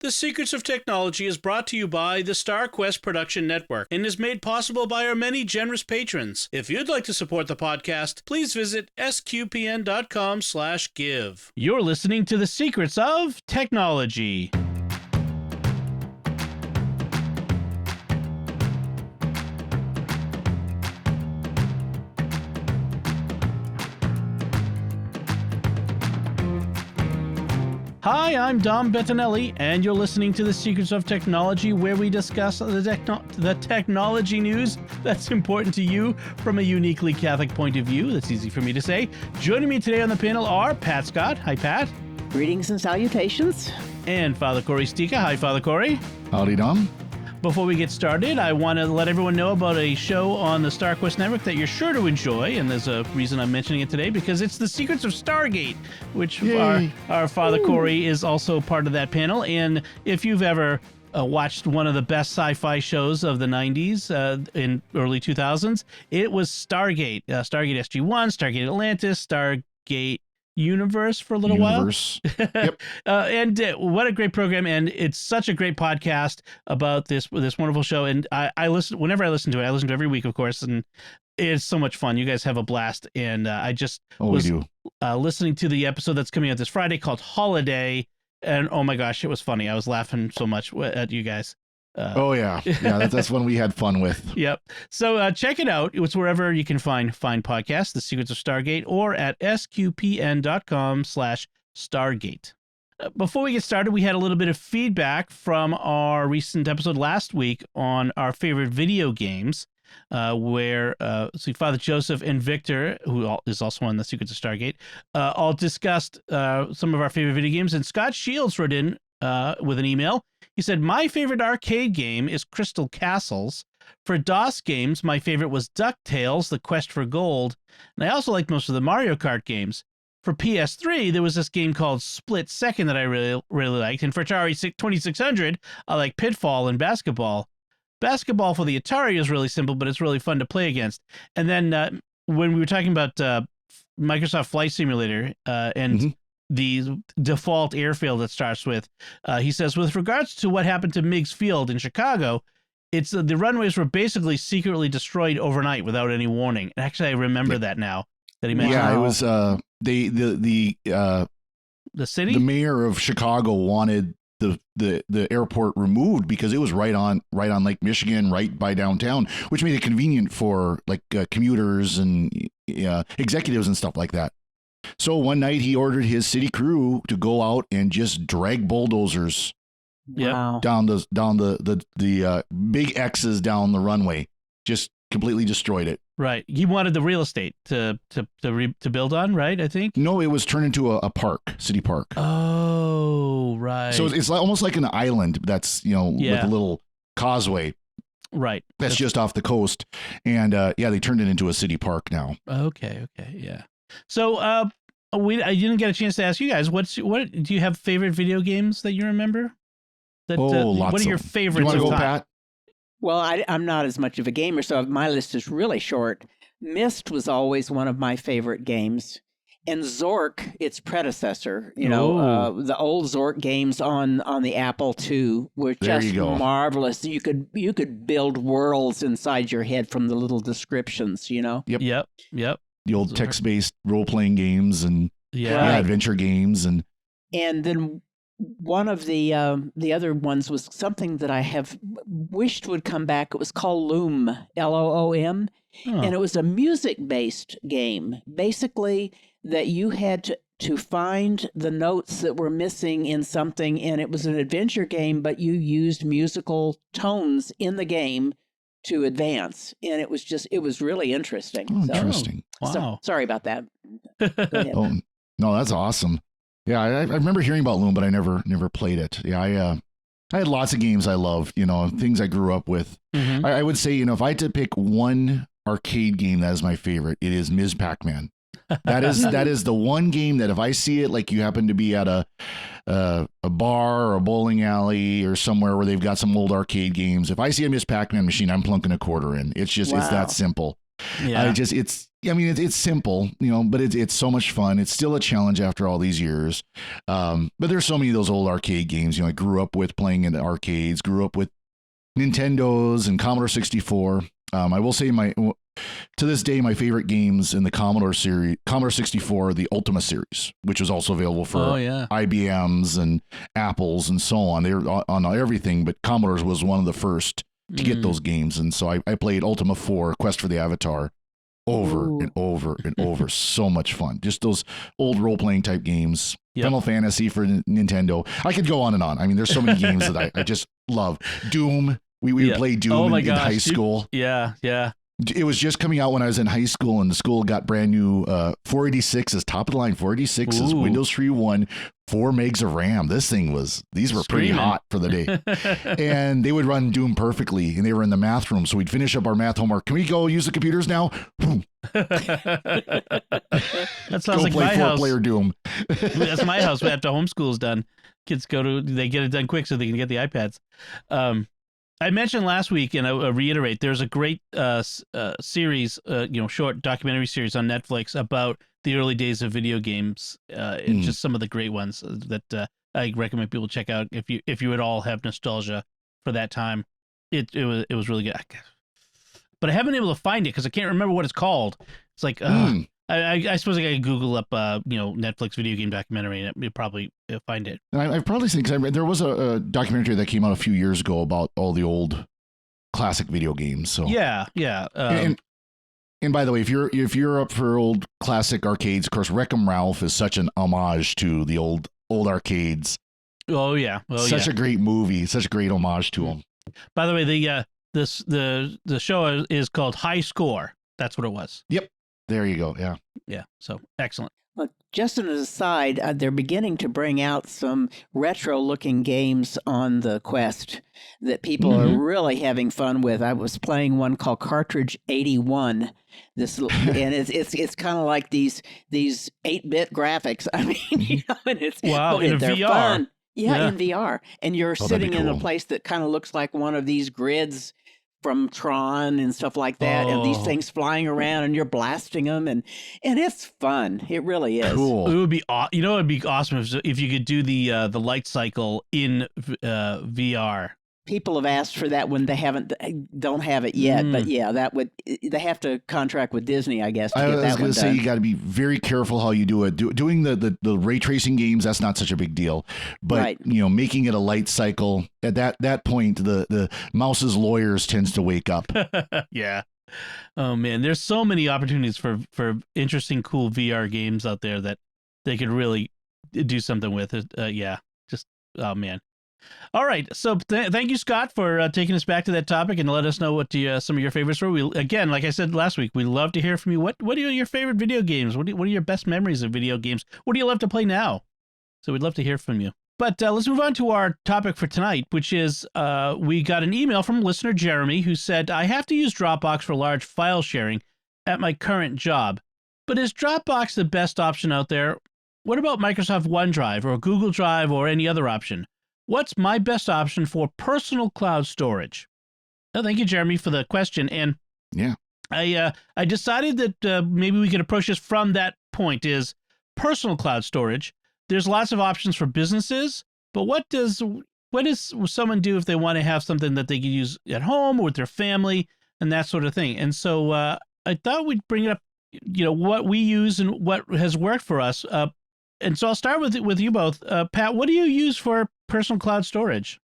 The Secrets of Technology is brought to you by the StarQuest Production Network and is made possible by our many generous patrons. If you'd like to support the podcast, please visit sqpn.com/give. You're listening to The Secrets of Technology. Hi, I'm Dom Bettinelli, and you're listening to The Secrets of Technology, where we discuss the technology news that's important to you from a uniquely Catholic point of view. That's easy for me to say. Joining me today on the panel are Pat Scott. Hi, Pat. Greetings and salutations. And Father Cory Sticha. Hi, Father Cory. Howdy, Dom. Before we get started, I want to let everyone know about a show on the StarQuest Network that you're sure to enjoy, and there's a reason I'm mentioning it today, because it's The Secrets of Stargate, which our Father Cory is also part of that panel. And if you've ever watched one of the best sci-fi shows of the 90s in early 2000s, it was Stargate. Stargate SG-1, Stargate Atlantis, Stargate Universe for a little while. Yep. And what a great program, and it's such a great podcast about this wonderful show. And I listen whenever I listen to it. I listen to it every week, of course, and it's so much fun. You guys have a blast, and I just was listening to the episode that's coming out this Friday called Holiday, and oh my gosh, it was funny. I was laughing so much at you guys. That's one we had fun with. Yep. So check it out. It's wherever you can find podcasts, The Secrets of Stargate, or at sqpn.com/Stargate. Before we get started, we had a little bit of feedback from our recent episode last week on our favorite video games, where Father Joseph and Victor, who is also on The Secrets of Stargate, all discussed some of our favorite video games. And Scott Shields wrote in with an email. He said, my favorite arcade game is Crystal Castles. For DOS games, my favorite was DuckTales, The Quest for Gold, and I also liked most of the Mario Kart games. For PS3, there was this game called Split Second that I really, really liked, and for Atari 2600, I like Pitfall and Basketball. Basketball for the Atari is really simple, but it's really fun to play against. And then when we were talking about Microsoft Flight Simulator and the default airfield that starts with, he says, with regards to what happened to Meigs Field in Chicago, it's the runways were basically secretly destroyed overnight without any warning. And actually, I remember that now that he mentioned. Yeah, it was the city. The mayor of Chicago wanted the airport removed because it was right on Lake Michigan, right by downtown, which made it convenient for like commuters and executives and stuff like that. So one night he ordered his city crew to go out and just drag bulldozers down the big X's down the runway, just completely destroyed it. Right. He wanted the real estate to build on, right? I think. No, it was turned into a park, city park. Oh, right. So it's almost like an island that's, with a little causeway. Right. That's just off the coast. And they turned it into a city park now. Okay. Yeah. So I didn't get a chance to ask you guys, what do you have favorite video games that you remember? Lots. What are your favorites? Do you want to go, Pat? Well, I'm not as much of a gamer, so my list is really short. Myst was always one of my favorite games. And Zork, its predecessor, the old Zork games on the Apple II were just marvelous. You could build worlds inside your head from the little descriptions, Yep. The old text-based role-playing games and adventure games. And then one of the other ones was something that I have wished would come back. It was called Loom, Loom, and it was a music-based game. Basically, that you had to find the notes that were missing in something, and it was an adventure game, but you used musical tones in the game to advance, and it was really interesting. Interesting. Wow. So, sorry about that. Oh, no, that's awesome. Yeah, I remember hearing about Loom, but I never played it. Yeah, I had lots of games I loved, things I grew up with. Mm-hmm. I would say, if I had to pick one arcade game that is my favorite, it is Ms. Pac-Man. That is the one game that if I see it, like you happen to be at a bar or a bowling alley or somewhere where they've got some old arcade games, if I see a Ms. Pac-Man machine, I'm plunking a quarter in. It's just it's that simple. Yeah. It's simple, but it's so much fun. It's still a challenge after all these years. But there's so many of those old arcade games, I grew up with playing in the arcades, grew up with Nintendos and Commodore 64. I will say to this day, my favorite games in the Commodore 64, the Ultima series, which was also available for IBMs and Apples and so on. They're on everything, but Commodore's was one of the first to get those games. And so I played Ultima 4, Quest for the Avatar, over and over and over. So much fun. Just those old role-playing type games. Yep. Final Fantasy for Nintendo. I could go on and on. I mean, there's so many games that I just love. Doom. We would play Doom in high school. Yeah. It was just coming out when I was in high school, and the school got brand new 486s, top of the line 486s, Windows 3.1, 4 megs of RAM. These were pretty hot for the day. And they would run Doom perfectly, and they were in the math room. So we'd finish up our math homework. Can we go use the computers now? That sounds like my house. 4-player Doom. That's my house after homeschool's done. Kids they get it done quick so they can get the iPads. I mentioned last week, and I'll reiterate, there's a great series, short documentary series on Netflix about the early days of video games. It's just some of the great ones that I recommend people check out if you at all have nostalgia for that time. It was really good. But I haven't been able to find it because I can't remember what it's called. It's like I suppose I could Google up Netflix video game documentary, and you'll probably find it. And I've probably seen, because there was a documentary that came out a few years ago about all the old classic video games. So yeah. And by the way, if you're up for old classic arcades, of course, Wreck-'em Ralph is such an homage to the old arcades. Oh yeah, such a great movie, such a great homage to them. By the way, the show is called High Score. That's what it was. Yep. There you go. Yeah. Yeah. So excellent. Well, just as an aside, they're beginning to bring out some retro-looking games on the Quest that people are really having fun with. I was playing one called Cartridge 81. And it's kind of like these 8-bit graphics. I mean, and it's in VR. Fun. Yeah, in VR, and you're sitting in a place that kind of looks like one of these grids from Tron and stuff like that, and these things flying around, and you're blasting them, and it's fun. It really is. Cool. It would be, it'd be awesome if you could do the light cycle in VR. People have asked for that when they don't have it yet, but yeah, they have to contract with Disney, I guess, to get that one done. I was going to say, you got to be very careful how you do it. Doing the ray tracing games, that's not such a big deal, but making it a light cycle at that point, the mouse's lawyers tends to wake up. Yeah. Oh man, there's so many opportunities for interesting, cool VR games out there that they could really do something with it. Oh man. All right, so thank you, Scott, for taking us back to that topic and let us know what some of your favorites were. Again, like I said last week, we love to hear from you. What are your favorite video games? What are your best memories of video games? What do you love to play now? So we'd love to hear from you. But let's move on to our topic for tonight, which is we got an email from listener Jeremy who said, I have to use Dropbox for large file sharing at my current job. But is Dropbox the best option out there? What about Microsoft OneDrive or Google Drive or any other option? What's my best option for personal cloud storage? Oh, thank you, Jeremy, for the question. And yeah, I decided that maybe we could approach this from that point is personal cloud storage. There's lots of options for businesses, but what does someone do if they want to have something that they can use at home or with their family and that sort of thing? And so I thought we'd bring up, what we use and what has worked for us. And so I'll start with you both. Pat, what do you use for personal cloud storage?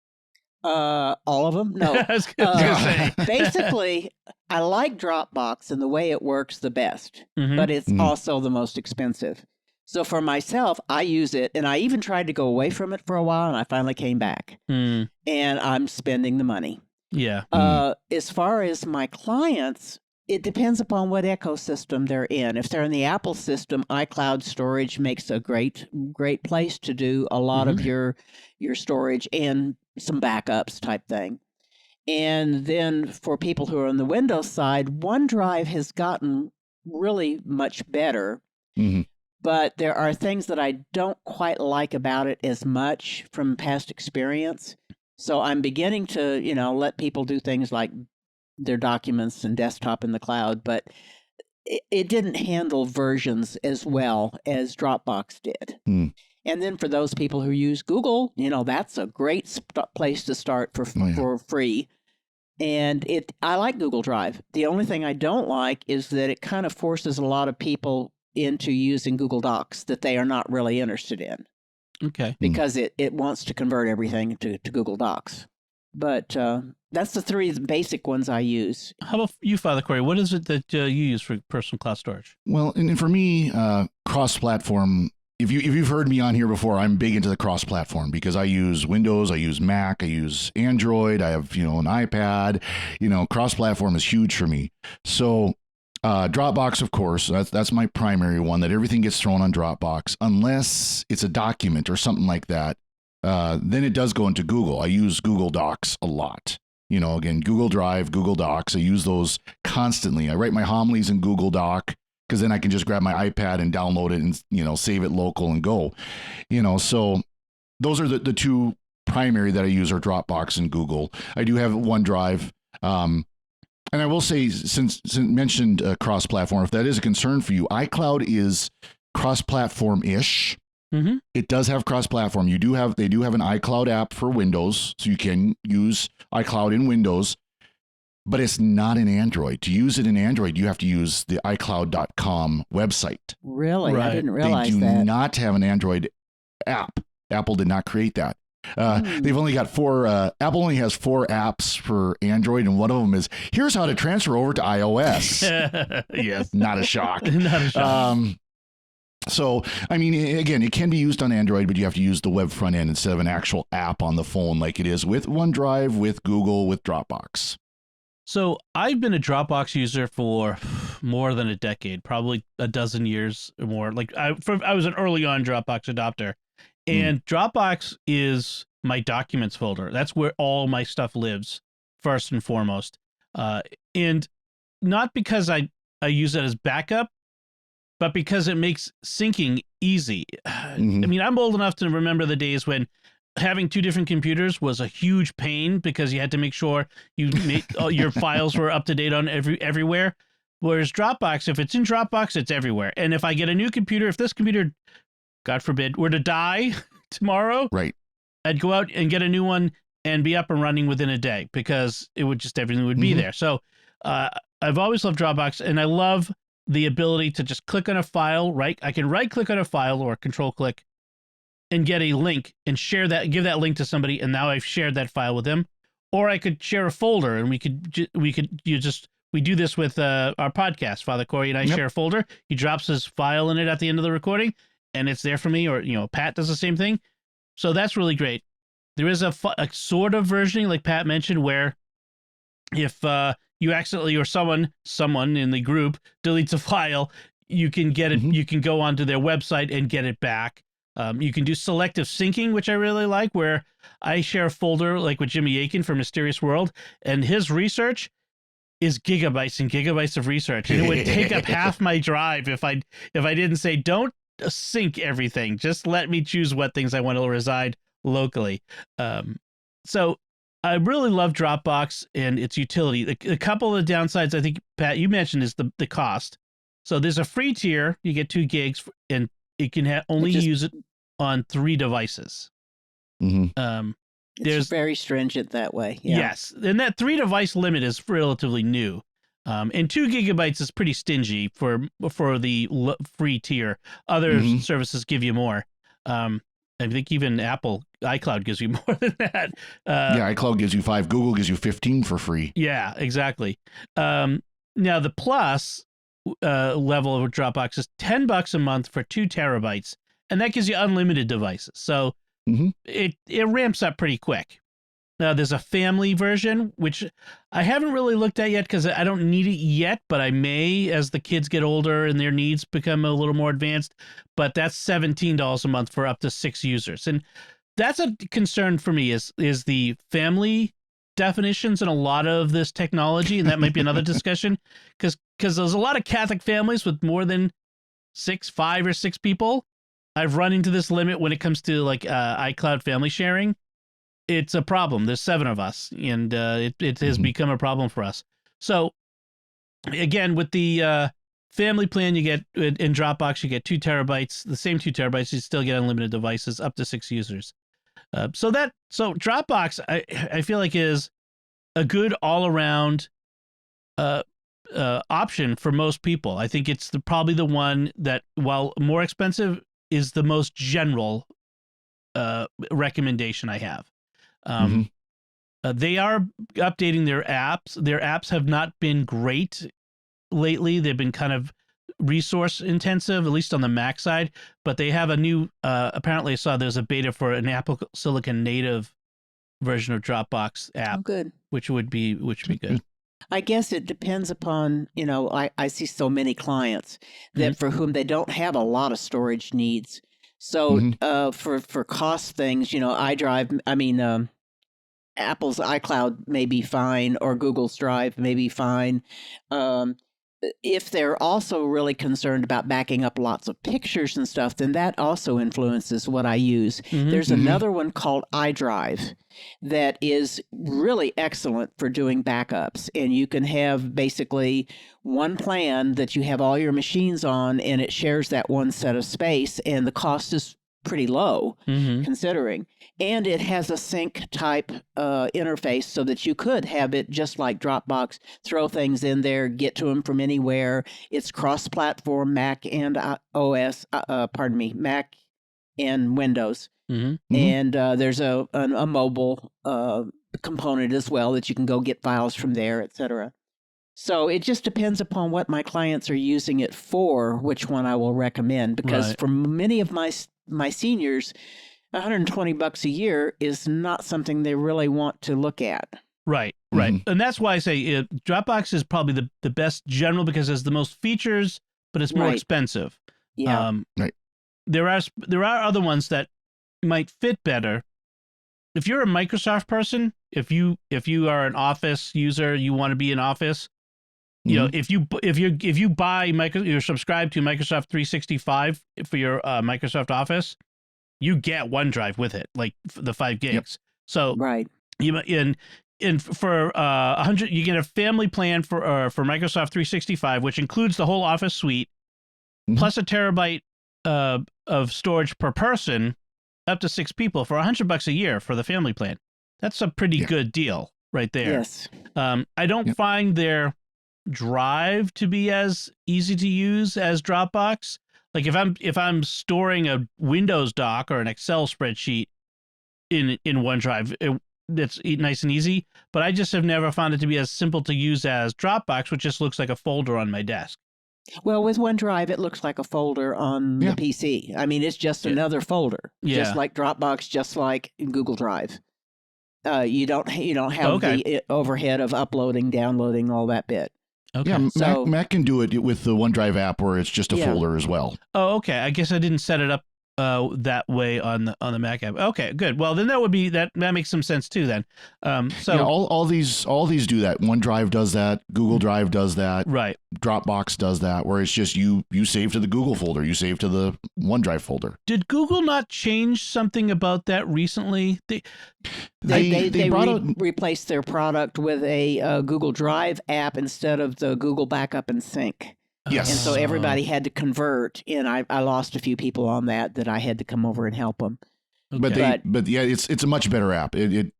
All of them? No. I was gonna say. Basically, I like Dropbox and the way it works the best, but it's also the most expensive. So for myself, I use it, and I even tried to go away from it for a while, and I finally came back. And I'm spending the money. Yeah. As far as my clients, it depends upon what ecosystem they're in. If they're in the Apple system, iCloud storage makes a great place to do a lot of your storage and some backups type thing. And then for people who are on the Windows side, OneDrive has gotten really much better. But there are things that I don't quite like about it as much from past experience. So I'm beginning to, let people do things like their documents and desktop in the cloud, but it didn't handle versions as well as Dropbox did. And then for those people who use Google, that's a great place to start for free. And I like Google Drive. The only thing I don't like is that it kind of forces a lot of people into using Google Docs that they are not really interested in. Okay. Because it wants to convert everything to Google Docs. But that's the three basic ones I use. How about you, Father Cory? What is it that you use for personal cloud storage? Well, and for me, cross-platform, if you've heard me on here before, I'm big into the cross-platform because I use Windows, I use Mac, I use Android, I have, an iPad. Cross-platform is huge for me. So Dropbox, of course, that's my primary one, that everything gets thrown on Dropbox unless it's a document or something like that. Then it does go into Google. I use Google Docs a lot. Again, Google Drive, Google Docs. I use those constantly. I write my homilies in Google Doc because then I can just grab my iPad and download it and, save it local and go. So those are the two primary that I use are Dropbox and Google. I do have OneDrive. And I will say, since mentioned cross-platform, if that is a concern for you, iCloud is cross-platform-ish. Mm-hmm. It does have cross-platform. They do have an iCloud app for Windows, so you can use iCloud in Windows, but it's not in Android. To use it in Android, you have to use the iCloud.com website. Really? Right. I didn't realize that. They that. do not have an Android app. Apple did not create that. They've only got Apple only has 4 apps for Android, and one of them is, here's how to transfer over to iOS. Yes. Not a shock. Not a shock. So, I mean, again, it can be used on Android, but you have to use the web front end instead of an actual app on the phone like it is with OneDrive, with Google, with Dropbox. So I've been a Dropbox user for more than a decade, probably a dozen years or more. Like I was an early on Dropbox adopter, and Dropbox is my documents folder. That's where all my stuff lives, first and foremost. And not because I use it as backup, but because it makes syncing easy. I mean, I'm old enough to remember the days when having 2 different computers was a huge pain because you had to make sure your files were up to date on everywhere. Whereas Dropbox, if it's in Dropbox, it's everywhere. And if I get a new computer, if this computer, God forbid, were to die tomorrow, right, I'd go out and get a new one and be up and running within a day because everything would be there. So I've always loved Dropbox, and I love the ability to just click on a file, right? I can right click on a file or control click and get a link and share that, give that link to somebody. And now I've shared that file with them. Or I could share a folder and we do this with our podcast. Father Cory and I share a folder. He drops his file in it at the end of the recording and it's there for me. Or, Pat does the same thing. So that's really great. There is a sort of versioning like Pat mentioned where if you accidentally or someone in the group deletes a file, you can get it. You can go onto their website and get it back. You can do selective syncing, which I really like, where I share a folder like with Jimmy Aiken from Mysterious World, and his research is gigabytes and gigabytes of research, and it would take up half my drive if I didn't say don't sync everything. Just let me choose what things I want to reside locally. So I really love Dropbox and its utility. A couple of the downsides, I think, Pat, you mentioned, is the cost. So there's a free tier. You get 2 gigs, and it can only use it on 3 devices. It's very stringent that way. Yeah. Yes. And that 3 device limit is relatively new. And 2 gigabytes is pretty stingy for the free tier. Other services give you more. I think even Apple iCloud gives you more than that. iCloud gives you 5. Google gives you 15 for free. Yeah, exactly. Now the plus level of Dropbox is $10 a month for 2 terabytes, and that gives you unlimited devices. So it ramps up pretty quick. Now there's a family version, which I haven't really looked at yet because I don't need it yet, but I may as the kids get older and their needs become a little more advanced. But that's $17 a month for up to 6 users. And that's a concern for me is the family definitions in a lot of this technology. And that might be another discussion because there's a lot of Catholic families with more than 5 or 6 people. I've run into this limit when it comes to like iCloud family sharing. It's a problem. There's 7 of us, and it has become a problem for us. So again, with the family plan, you get in Dropbox, you get 2 terabytes, the same 2 terabytes. You still get unlimited devices up to 6 users. So Dropbox, I feel like is a good all around option for most people. I think it's probably the one that, while more expensive, is the most general recommendation I have. They are updating their apps. Their apps have not been great lately. They've been kind of resource intensive, at least on the Mac side. But they have a new. Apparently, I saw there's a beta for an Apple Silicon native version of Dropbox app. Oh, good. Which would be good. I guess it depends upon, I see so many clients that for whom they don't have a lot of storage needs. So for cost things, iDrive, Apple's iCloud may be fine, or Google's Drive may be fine. If they're also really concerned about backing up lots of pictures and stuff, then that also influences what I use. There's another one called Idrive that is really excellent for doing backups. And you can have basically one plan that you have all your machines on, and it shares that one set of space, and the cost is pretty low considering. And it has a sync type interface so that you could have it just like Dropbox, throw things in there, get to them from anywhere. It's cross-platform, Mac and Mac and Windows. And there's a mobile component as well that you can go get files from there, etc. So it just depends upon what my clients are using it for, which one I will recommend. Because for many of my seniors, $120 a year is not something they really want to look at. Right. And that's why I say Dropbox is probably the best general, because it has the most features, but it's more expensive. Yeah. There are other ones that might fit better. If you're a Microsoft person, if you are an Office user, you want to be in Office, if you buy you're subscribed to Microsoft 365 for your Microsoft Office, you get OneDrive with it, like the 5 gigs. So for 100, you get a family plan for Microsoft 365, which includes the whole Office suite, plus a terabyte of storage per person, up to 6 people, for $100 a year for the family plan. That's a pretty good deal right there. Yes. I don't find their Drive to be as easy to use as Dropbox. Like if I'm storing a Windows doc or an Excel spreadsheet in OneDrive, it's nice and easy. But I just have never found it to be as simple to use as Dropbox, which just looks like a folder on my desk. Well, with OneDrive, it looks like a folder on the PC. I mean, it's just another folder, just like Dropbox, just like Google Drive. You don't have the overhead of uploading, downloading, all that bit. Okay. Yeah, so, Mac can do it with the OneDrive app where it's just a folder as well. Oh, okay. I guess I didn't set it up that way on the Mac app. Okay, good. Well, then that makes some sense too. Then, all these do that. OneDrive does that. Google Drive does that. Right. Dropbox does that. Where it's just you save to the Google folder, you save to the OneDrive folder. Did Google not change something about that recently? They replaced their product with a Google Drive app instead of the Google Backup and Sync. Yes. And so everybody had to convert, and I lost a few people on that I had to come over and help them. Okay. But it's a much better app. It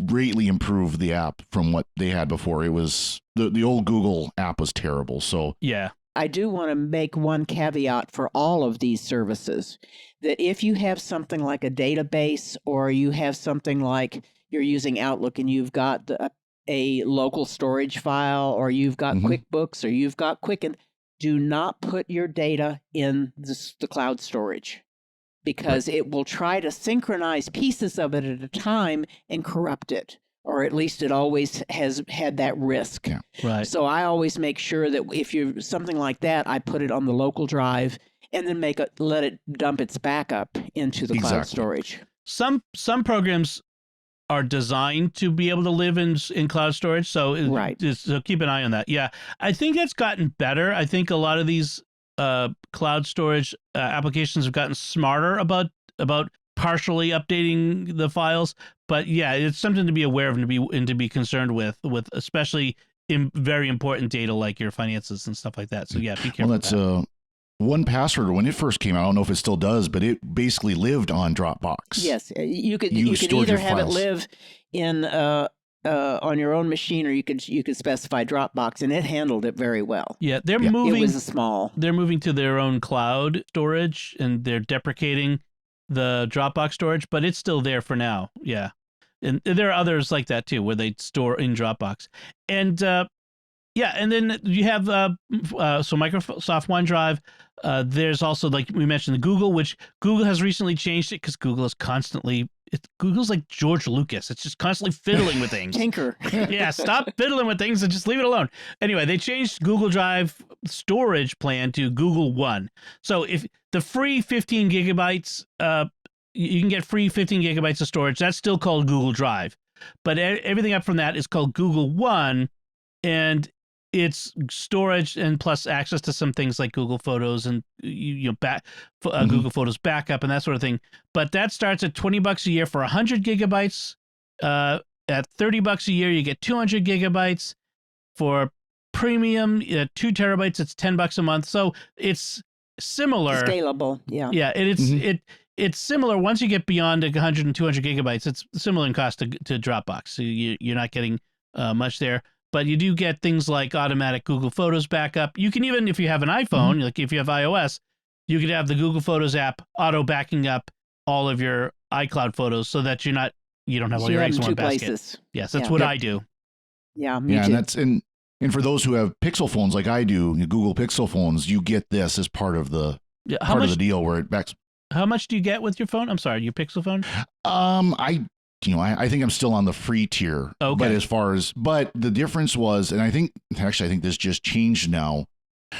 greatly improved the app from what they had before. It was the old Google app was terrible. So I do want to make one caveat for all of these services, that if you have something like a database, or you have something like you're using Outlook and you've got a local storage file, or you've got QuickBooks, or you've got Quicken, do not put your data in the cloud storage, because it will try to synchronize pieces of it at a time and corrupt it, or at least it always has had that risk. Yeah. Right. So I always make sure that if you're something like that, I put it on the local drive and then let it dump its backup into the cloud storage. Some programs are designed to be able to live in cloud storage, so so keep an eye on that. Yeah, I think that's gotten better. I think a lot of these cloud storage applications have gotten smarter about partially updating the files. But yeah, it's something to be aware of and to be concerned with especially very important data like your finances and stuff like that. So yeah, be careful. Well, that's 1Password, when it first came out, I don't know if it still does, but it basically lived on Dropbox. Yes, you could stored either your have it files. live in on your own machine, or you could specify Dropbox, and it handled it very well. Yeah, they're Yeah. moving. It was small. They're moving to their own cloud storage, and they're deprecating the Dropbox storage, but it's still there for now. Yeah, and there are others like that too, where they store in Dropbox, and yeah, and then you have so Microsoft OneDrive. There's also, like we mentioned, the Google, which Google has recently changed it because Google is constantly. Google's like George Lucas. It's just constantly fiddling with things. Tinker. Yeah, stop fiddling with things and just leave it alone. Anyway, they changed Google Drive storage plan to Google One. So if the free 15 gigabytes, you can get free 15 gigabytes of storage. That's still called Google Drive. But everything up from that is called Google One. And it's storage and plus access to some things like Google Photos and Google Photos backup and that sort of thing. But that starts at $20 a year for 100 gigabytes. At $30 a year, you get 200 gigabytes. For premium, 2 terabytes, it's $10 a month. So it's similar. Scalable, yeah. Yeah, and it's similar. Once you get beyond 100 and 200 gigabytes, it's similar in cost to Dropbox. So you're not getting much there. But you do get things like automatic Google Photos backup. You can even, if you have an iPhone, like if you have iOS, you could have the Google Photos app auto backing up all of your iCloud photos so that you don't have all your eggs in one basket. Places. Yes, that's what I do. Yeah, me too. And for those who have Pixel phones like I do, Google Pixel phones, you get this as part of the of the deal where it backs. How much do you get with your phone? I'm sorry, your Pixel phone? I think I'm still on the free tier. Okay. But the difference was, and I think this just changed now.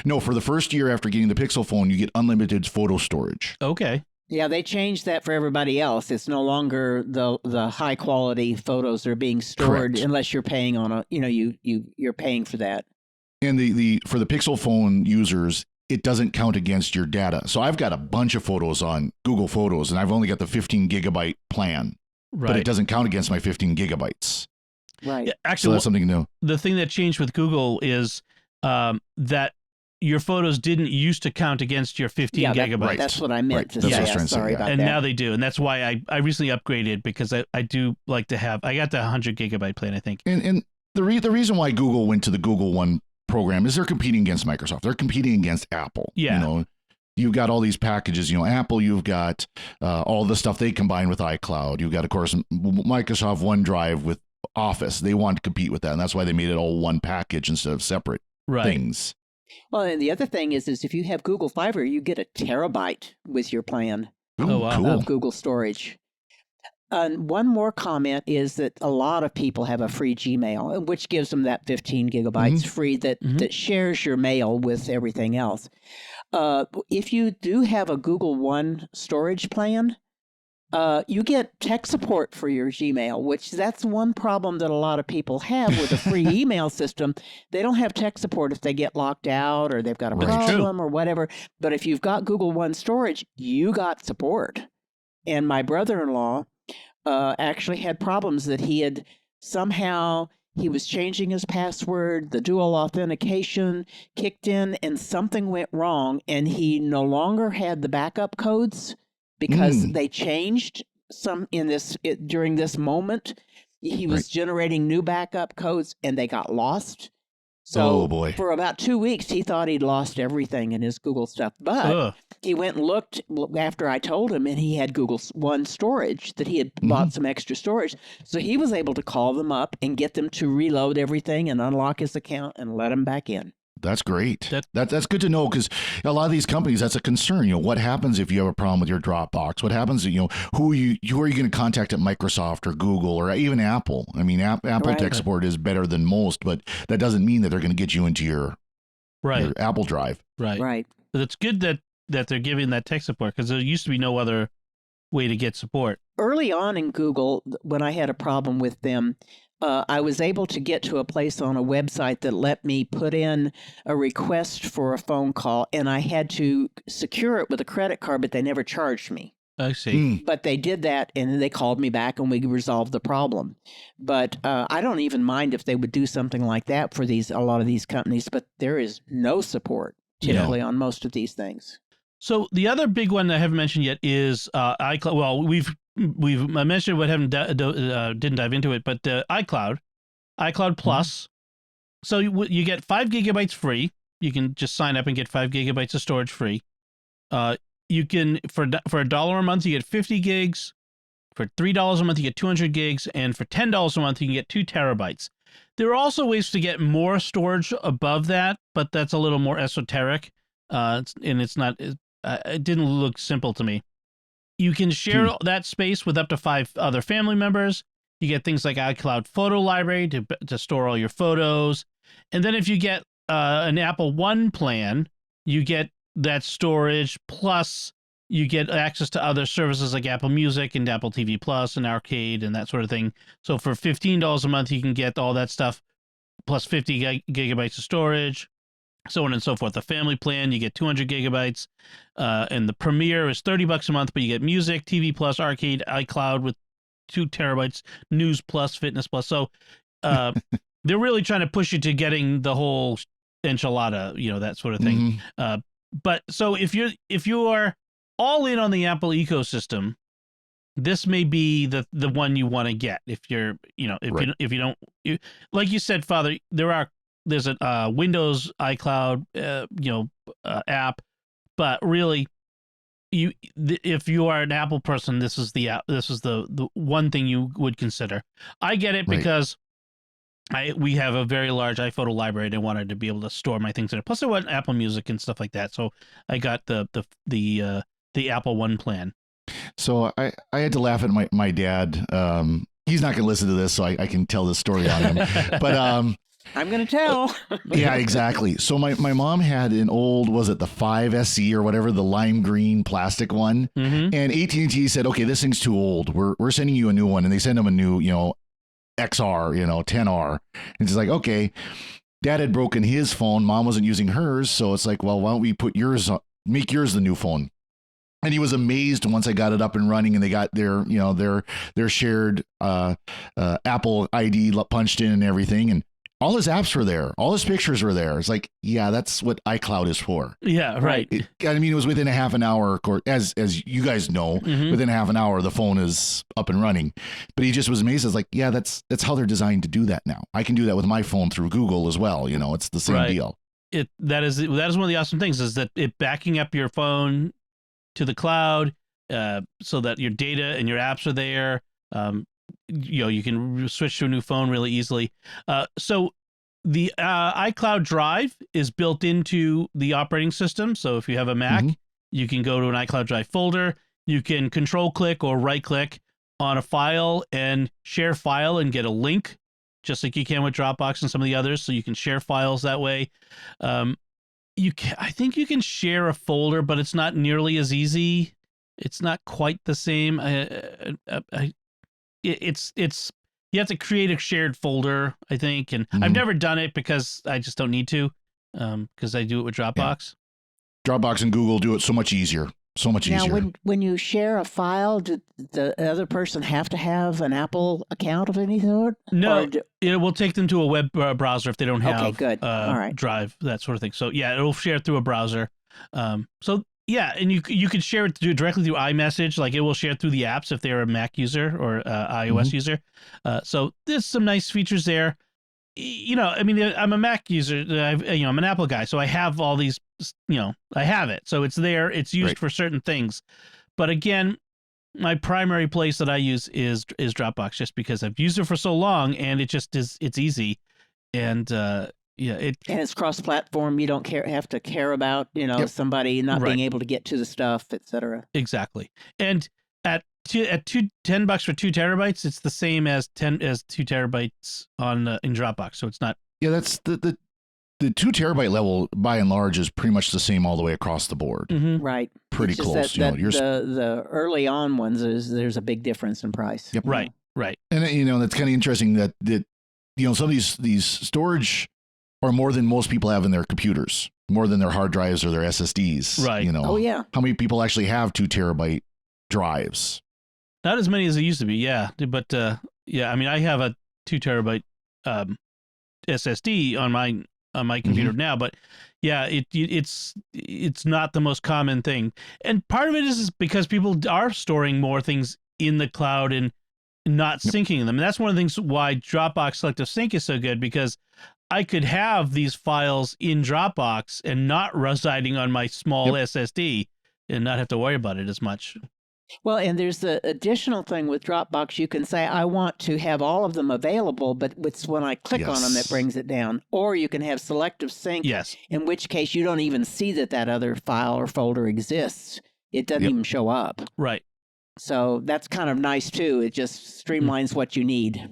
No, for the first year after getting the Pixel phone, you get unlimited photo storage. Okay. Yeah, they changed that for everybody else. It's no longer the high quality photos that are being stored. Correct. Unless you're paying on you're paying for that. And for the Pixel phone users, it doesn't count against your data. So I've got a bunch of photos on Google Photos, and I've only got the 15 gigabyte plan. Right. But it doesn't count against my 15 gigabytes. Right. Yeah, actually, so that's something new. The thing that changed with Google is that your photos didn't used to count against your 15 gigabytes. That's what I meant to say. Sorry about that. And now they do. And that's why I recently upgraded, because I do like to have, I got the 100 gigabyte plan, I think. And the reason why Google went to the Google One program is they're competing against Microsoft. They're competing against Apple. Yeah. You've got all these packages, Apple, you've got all the stuff they combine with iCloud. You've got, of course, Microsoft OneDrive with Office. They want to compete with that. And that's why they made it all one package instead of separate things. Well, and the other thing is if you have Google Fiber, you get 1 terabyte with your plan of Google storage. One more comment is that a lot of people have a free Gmail, which gives them that 15 gigabytes free that shares your mail with everything else. If you do have a Google One storage plan, you get tech support for your Gmail, which that's one problem that a lot of people have with a free email system. They don't have tech support if they get locked out or they've got a problem or whatever. But if you've got Google One storage, you got support. And my brother-in-law actually had problems that he had somehow... He was changing his password, the dual authentication kicked in, and something went wrong, and he no longer had the backup codes because they changed some during this moment. He was generating new backup codes, and they got lost. So for about 2 weeks, he thought he'd lost everything in his Google stuff. But he went and looked after I told him, and he had Google One storage, that he had bought some extra storage. So he was able to call them up and get them to reload everything and unlock his account and let him back in. That's great. That's good to know, because a lot of these companies, that's a concern. What happens if you have a problem with your Dropbox? What happens? Who are you going to contact at Microsoft or Google or even Apple? I mean, Apple tech support is better than most, but that doesn't mean that they're going to get you into your Apple Drive. Right. But it's good that they're giving that tech support, because there used to be no other way to get support. Early on in Google, when I had a problem with them, I was able to get to a place on a website that let me put in a request for a phone call, and I had to secure it with a credit card, but they never charged me. I see. But they did that, and then they called me back, and we resolved the problem. But I don't even mind if they would do something like that for a lot of these companies. But there is no support typically on most of these things. So the other big one I haven't mentioned yet is iCloud. Well, we've mentioned, but didn't dive into it. But iCloud Plus. So you get 5 gigabytes free. You can just sign up and get 5 gigabytes of storage free. You can for $1 a month you get 50 gigs. For $3 a month you get 200 gigs, and for $10 a month you can get 2 terabytes. There are also ways to get more storage above that, but that's a little more esoteric. It's not. It didn't look simple to me. You can share that space with up to 5 other family members. You get things like iCloud Photo Library to store all your photos. And then if you get an Apple One plan, you get that storage, plus you get access to other services like Apple Music and Apple TV Plus and Arcade and that sort of thing. So for $15 a month, you can get all that stuff, plus 50 gigabytes of storage, so on and so forth. The family plan, you get 200 gigabytes. And the Premier is $30 a month, but you get Music, TV Plus, Arcade, iCloud with 2 terabytes, News Plus, Fitness Plus. So they're really trying to push you to getting the whole enchilada, that sort of thing. But so if you are all in on the Apple ecosystem, this may be the one you want to get. If you're, if you don't, like you said, Father, there's a Windows iCloud, app, but really, if you are an Apple person, this is the one thing you would consider. I get it because we have a very large iPhoto library, and I wanted to be able to store my things in it. Plus, I want Apple Music and stuff like that, so I got the Apple One plan. So I had to laugh at my dad. He's not going to listen to this, so I can tell this story on him. But I'm going to tell. Yeah, exactly. So my mom had an old, was it the 5 SE or whatever, the lime green plastic one, and AT&T said, okay, this thing's too old. We're sending you a new one, and they send him a new, XR, 10R. And it's like, okay, Dad had broken his phone. Mom wasn't using hers. So it's like, well, why don't we make yours the new phone? And he was amazed once I got it up and running, and they got their shared Apple ID punched in and everything. And all his apps were there. All his pictures were there. It's like, yeah, that's what iCloud is for. Yeah, right. It was within a half an hour, as you guys know, within a half an hour, the phone is up and running. But he just was amazed. It's like, yeah, that's how they're designed to do that now. I can do that with my phone through Google as well. It's the same deal. That is one of the awesome things, is that it backing up your phone to the cloud, so that your data and your apps are there. You can switch to a new phone really easily. So the iCloud Drive is built into the operating system. So if you have a Mac, you can go to an iCloud Drive folder. You can control click or right click on a file and share file and get a link, just like you can with Dropbox and some of the others. So you can share files that way. I think you can share a folder, but it's not nearly as easy. It's not quite the same. It's you have to create a shared folder, I think, and I've never done it because I just don't need to, because I do it with Dropbox. Yeah. Dropbox and Google do it so much easier. So much easier. Now, when you share a file, did the other person have to have an Apple account of any sort? No, it will take them to a web browser if they don't have All right. Drive, that sort of thing. So yeah, it'll share through a browser. So yeah, and you could share it directly through iMessage. Like, it will share through the apps if they're a Mac user or iOS user. So there's some nice features there. I'm a Mac user. I'm an Apple guy, so I have all these. I have it, so it's there. It's used for certain things. But again, my primary place that I use is Dropbox, just because I've used it for so long, and it just is. It's easy, and and it's cross-platform. You don't have to care about somebody not being able to get to the stuff, etc. Exactly. And at $10 for 2 terabytes, it's the same as 2 terabytes in Dropbox. So it's not. Yeah, that's the 2 terabyte level by and large is pretty much the same all the way across the board. Right. Pretty close. The early on ones there's a big difference in price. Yep. Right. And that's kind of interesting that some of these storage are more than most people have in their computers, more than their hard drives or their SSDs. Right. Oh yeah. How many people actually have 2 terabyte drives. Not as many as it used to be, yeah. But yeah, I mean, I have a 2 terabyte SSD on my computer now, but yeah, it's not the most common thing, and part of it is because people are storing more things in the cloud and not syncing them. And that's one of the things why Dropbox Selective Sync is so good, because I could have these files in Dropbox and not residing on my small SSD and not have to worry about it as much. Well, and there's the additional thing with Dropbox. You can say, I want to have all of them available, but it's when I click on them, it brings it down. Or you can have Selective Sync, in which case you don't even see that other file or folder exists. It doesn't even show up. Right. So that's kind of nice, too. It just streamlines what you need.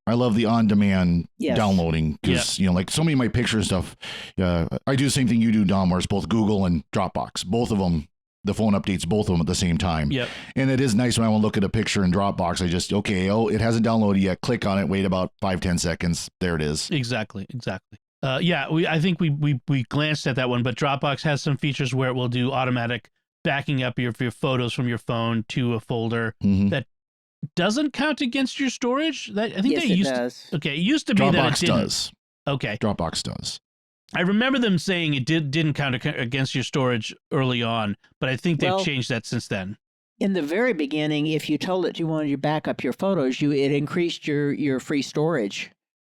I love the on-demand downloading because, like so many of my picture stuff, I do the same thing you do, Dom, where it's both Google and Dropbox. Both of them. The phone updates both of them at the same time. And it is nice when I want to look at a picture in Dropbox. I just, it hasn't downloaded yet. Click on it, wait about 5-10 seconds. There it is. Exactly. I think we glanced at that one, but Dropbox has some features where it will do automatic backing up your photos from your phone to a folder that doesn't count against your storage. I think it does. Okay, it used to be that it didn't. Dropbox does. Okay. Dropbox does. I remember them saying it didn't count against your storage early on, but I think they've changed that since then. In the very beginning, if you told it you wanted to back up your photos, it increased your free storage.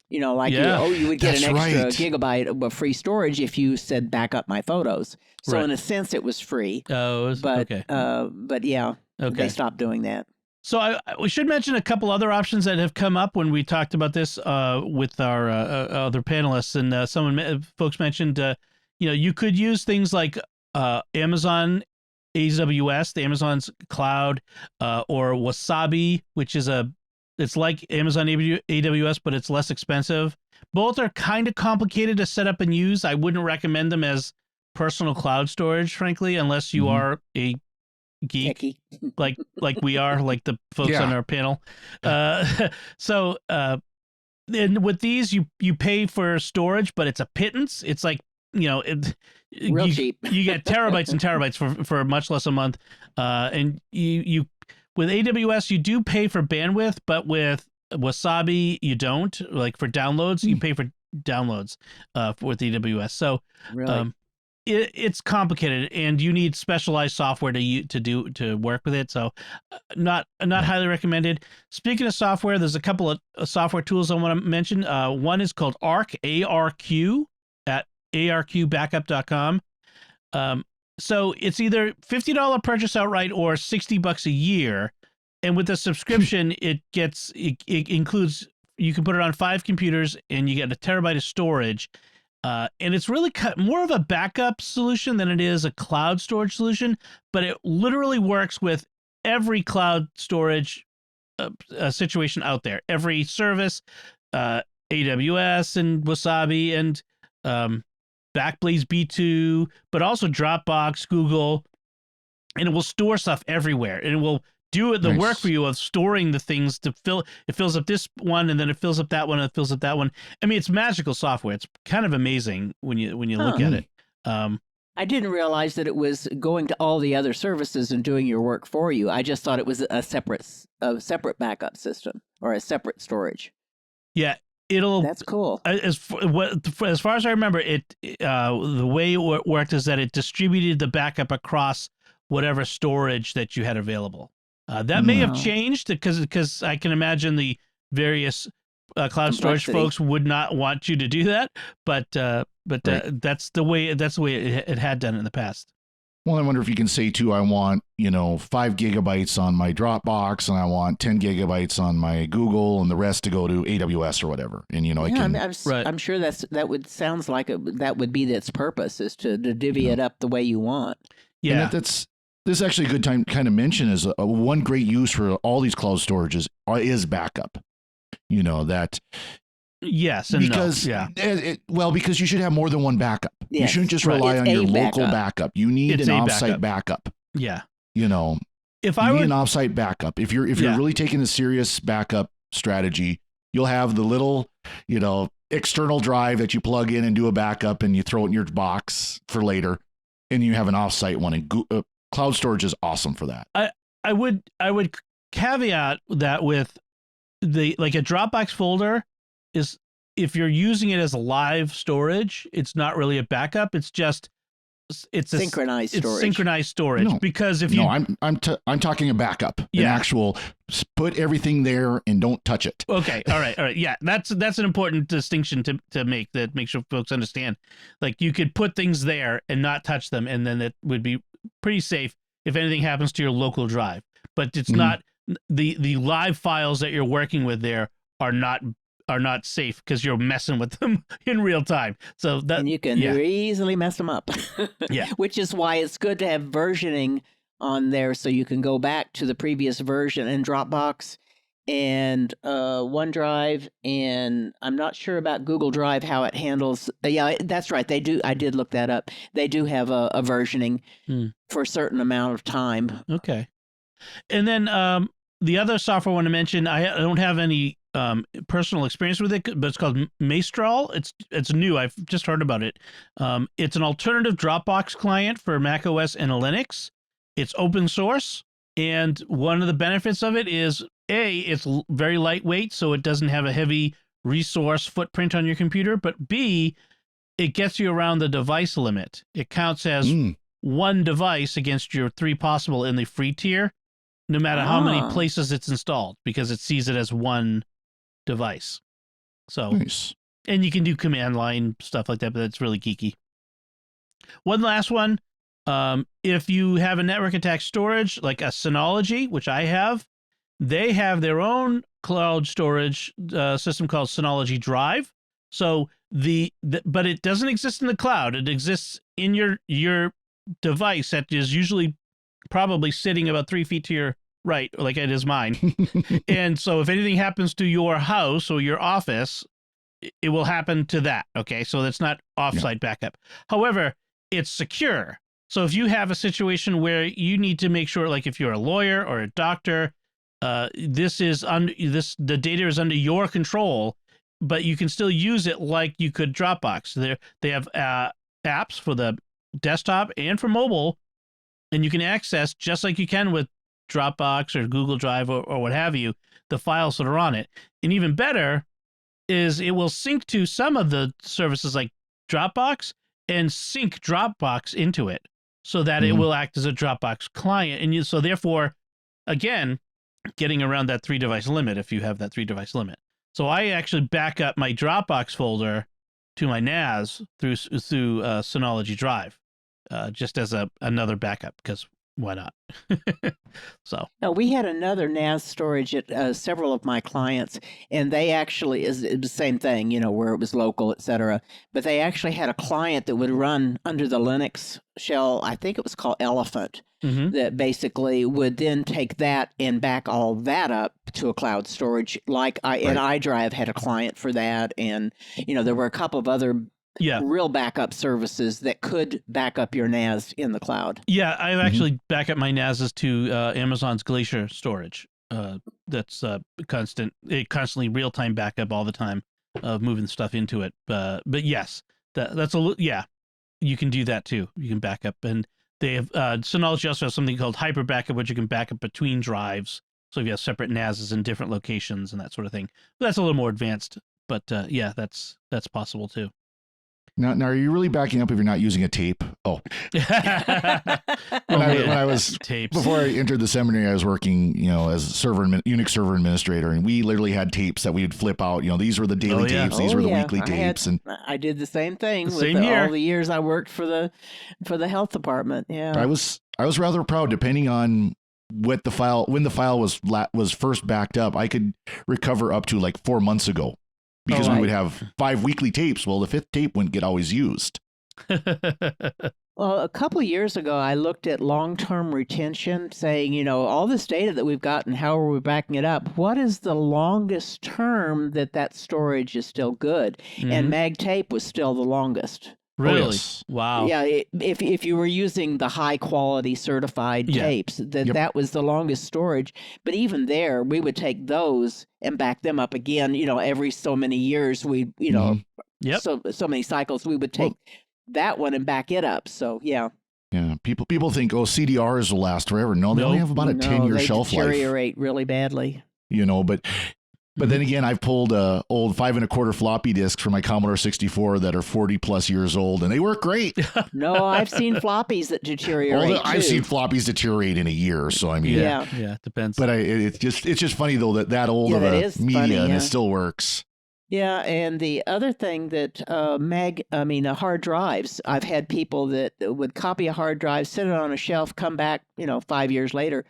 You would get an extra gigabyte of free storage if you said back up my photos. So in a sense, it was free. Oh, okay. But yeah, they stopped doing that. So we should mention a couple other options that have come up when we talked about this with our other panelists, and folks mentioned, you could use things like Amazon AWS, the Amazon's cloud, or Wasabi, which is it's like Amazon AWS, but it's less expensive. Both are kind of complicated to set up and use. I wouldn't recommend them as personal cloud storage, frankly, unless you are a geek like we are, like the folks on our panel. So and with these you pay for storage, but it's a pittance. It's like real cheap. You get terabytes and terabytes for much less a month. And you with AWS you do pay for bandwidth, but with Wasabi you don't. Like for downloads, you pay for downloads with AWS. So really? It's complicated, and you need specialized software to work with it. So, not highly recommended. Speaking of software, there's a couple of software tools I want to mention. One is called Arq, ARQ, at arqbackup.com. So it's either $50 purchase outright or $60 a year, and with the subscription, it includes, you can put it on 5 computers, and you get a terabyte of storage. And it's really more of a backup solution than it is a cloud storage solution, but it literally works with every cloud storage situation out there. Every service, AWS and Wasabi and Backblaze B2, but also Dropbox, Google, and it will store stuff everywhere. And it will do the work for you of storing the things to fill. It fills up this one, and then it fills up that one, and it fills up that one. I mean, it's magical software. It's kind of amazing when you look at it. I didn't realize that it was going to all the other services and doing your work for you. I just thought it was a separate backup system or a separate storage. Yeah, that's cool. As far as I remember, the way it worked is that it distributed the backup across whatever storage that you had available. That may have changed because I can imagine the various cloud storage folks would not want you to do that, but that's the way it had done it in the past. Well, I wonder if you can say too, I want 5 gigabytes on my Dropbox, and I want 10 gigabytes on my Google, and the rest to go to AWS or whatever. And I'm sure sounds like that would be its purpose, is to divvy it up the way you want. Yeah, and this is actually a good time to kind of mention is one great use for all these cloud storages is backup. Yes, and because because you should have more than one backup. Yes, you shouldn't just rely on your local backup. You need an offsite backup. Yeah, if I need an offsite backup, if you're really taking a serious backup strategy, you'll have the little external drive that you plug in and do a backup, and you throw it in your box for later, and you have an offsite one. And cloud storage is awesome for that. I would caveat that with like a Dropbox folder is, if you're using it as a live storage, it's not really a backup. It's just synchronized storage. It's synchronized storage, No. because if No, you I'm talking a backup, an Yeah. actual put everything there and don't touch it. Okay. All right. Yeah. That's an important distinction to make, that make sure folks understand. Like, you could put things there and not touch them, and then it would be pretty safe if anything happens to your local drive. But it's not the live files that you're working with there are not safe, because you're messing with them in real time. So that, and you can easily mess them up. Yeah. Which is why it's good to have versioning on there, so you can go back to the previous version in Dropbox and OneDrive, and I'm not sure about Google Drive how it handles. Yeah, that's right. They do. I did look that up. They do have a versioning for a certain amount of time. Okay. And then the other software I want to mention, I don't have any personal experience with it, but it's called Maestro. It's new. I've just heard about it. It's an alternative Dropbox client for Mac OS and Linux. It's open source, and one of the benefits of it is, it's very lightweight, so it doesn't have a heavy resource footprint on your computer, but B, it gets you around the device limit. It counts as one device against your 3 possible in the free tier, no matter how many places it's installed, because it sees it as one device. So, Nice. And you can do command line stuff like that, but it's really geeky. One last one. If you have a network attached storage, like a Synology, which I have, they have their own cloud storage system called Synology Drive. So but it doesn't exist in the cloud. It exists in your device that is usually probably sitting about 3 feet to your right, like it is mine. And so if anything happens to your house or your office, it will happen to that. Okay. So that's not offsite backup. However, it's secure. So if you have a situation where you need to make sure, like if you're a lawyer or a doctor, the data is under your control, but you can still use it like you could Dropbox. They have apps for the desktop and for mobile, and you can access, just like you can with Dropbox or Google Drive or what have you, the files that are on it. And even better is it will sync to some of the services like Dropbox and sync Dropbox into it, so that it will act as a Dropbox client. And so therefore, again, getting around that 3-device limit if you have that 3-device limit. So I actually back up my Dropbox folder to my NAS through Synology Drive, just as another backup, because why not? So now, we had another NAS storage at several of my clients, and they actually is the same thing, where it was local, etc. But they actually had a client that would run under the Linux shell. I think it was called Elephant. That basically would then take that and back all that up to a cloud storage. And Idrive had a client for that, and there were a couple of other real backup services that could back up your NAS in the cloud. Yeah, I actually back up my NASs to Amazon's Glacier storage. That's constantly real-time backup all the time of moving stuff into it. But yes, that's you can do that too. You can back up, and they have Synology also has something called Hyper Backup, which you can back up between drives. So if you have separate NASs in different locations and that sort of thing. But that's a little more advanced. But that's possible too. Now, are you really backing up if you're not using a tape? Oh, when I was tapes. Before I entered the seminary, I was working, as a Unix server administrator, and we literally had tapes that we would flip out. These were the daily tapes, these were the weekly tapes, and I did the same thing with here. all the years I worked for the health department. Yeah, I was rather proud. Depending on when the file was first backed up, I could recover up to like 4 months ago. Because we would have 5 weekly tapes. Well, the 5th tape wouldn't get always used. Well, a couple of years ago, I looked at long-term retention, saying, all this data that we've gotten, how are we backing it up? What is the longest term that storage is still good? And MagTape was still the longest. Really? Oh, yes. Wow. Yeah, if you were using the high-quality certified tapes, that was the longest storage. But even there, we would take those and back them up again. Every so many years, so many cycles, we would take that one and back it up. So, yeah. Yeah. People think, oh, CDRs will last forever. No, they only have about a 10-year shelf life. They deteriorate really badly. But then again, I've pulled old 5 1/4 floppy disks from my Commodore 64 that are 40 plus years old, and they work great. No, I've seen floppies that deteriorate. I've seen floppies deteriorate in a year. So I mean, yeah, it depends. But it's just funny though that old of a media and it still works. Yeah, and the other thing that hard drives. I've had people that would copy a hard drive, sit it on a shelf, come back, 5 years later,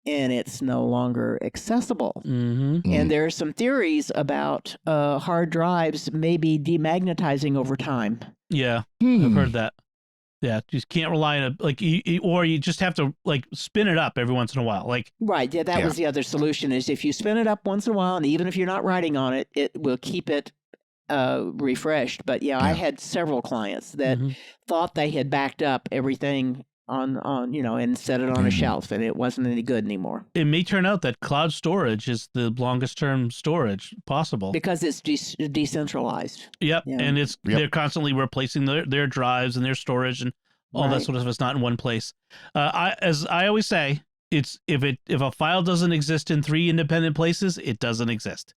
and it's no longer accessible. And there are some theories about hard drives maybe demagnetizing over time. Yeah, I've heard that. Yeah, you just can't rely on or you just have to spin it up every once in a while. Right, yeah, that was the other solution, is if you spin it up once in a while, and even if you're not writing on it, it will keep it refreshed. But I had several clients that thought they had backed up everything on and set it on a shelf, and it wasn't any good anymore. It may turn out that cloud storage is the longest term storage possible because it's decentralized. Yep, and they're constantly replacing their drives and their storage and all that sort of stuff. It's not in one place. As I always say, it's if a file doesn't exist in 3 independent places, it doesn't exist.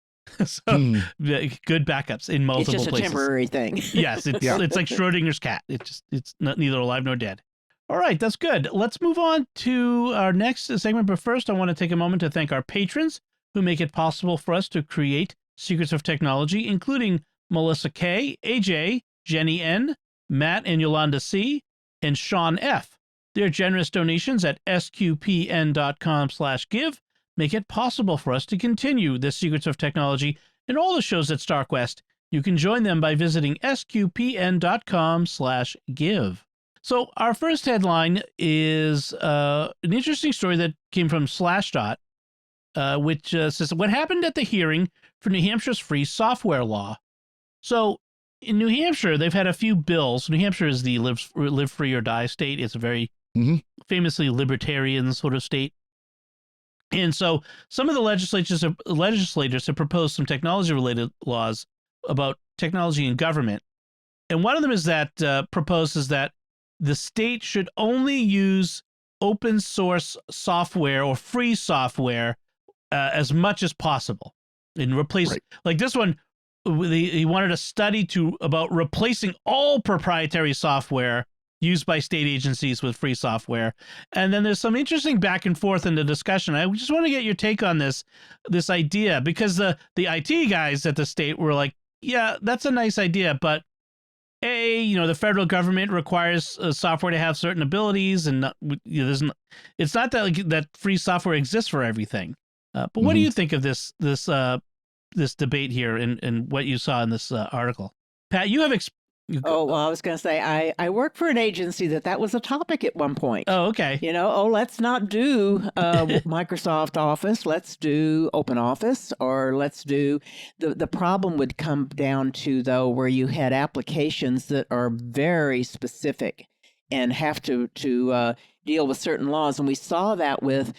So good backups in multiple places. It's just a temporary thing. Yes, it's like Schrodinger's cat. It's not neither alive nor dead. All right, that's good. Let's move on to our next segment. But first, I want to take a moment to thank our patrons who make it possible for us to create Secrets of Technology, including Melissa K, AJ, Jenny N, Matt and Yolanda C, and Sean F. Their generous donations at sqpn.com/give make it possible for us to continue the Secrets of Technology and all the shows at StarQuest. You can join them by visiting sqpn.com/give. So our first headline is an interesting story that came from Slashdot, which says, what happened at the hearing for New Hampshire's free software law? So in New Hampshire, they've had a few bills. New Hampshire is the live free or die state. It's a very famously libertarian sort of state. And so some of the legislators have proposed some technology-related laws about technology in government. And one of them is that proposes that the state should only use open source software or free software as much as possible, and replace like this one. He wanted a study about replacing all proprietary software used by state agencies with free software. And then there's some interesting back and forth in the discussion. I just want to get your take on this idea, because the IT guys at the state were like, yeah, that's a nice idea, but the federal government requires software to have certain abilities, and it's not that that free software exists for everything. But what do you think of this debate here and what you saw in this article? Pat, you have I was going to say, I work for an agency that was a topic at one point. Oh, okay. Let's not do Microsoft Office. Let's do Open Office, or let's do the problem would come down to, though, where you had applications that are very specific and have to deal with certain laws. And we saw that when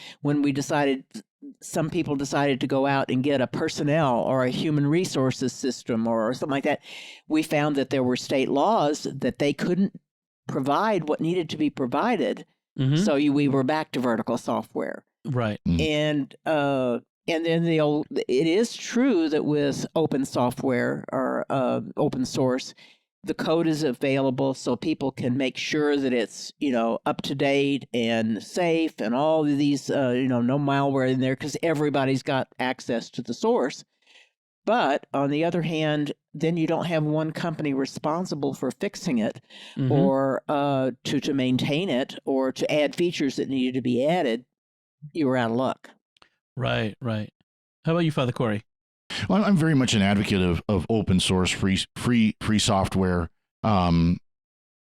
some people decided to go out and get a personnel or a human resources system or something like that. We found that there were state laws that they couldn't provide what needed to be provided. So we were back to vertical software. Right. And then it is true that with open software or open source, the code is available so people can make sure that it's, up to date and safe, and all of these, no malware in there, because everybody's got access to the source. But on the other hand, then you don't have one company responsible for fixing it or to maintain it or to add features that needed to be added. You were out of luck. Right. How about you, Father Cory? Well, I'm very much an advocate of open source free software,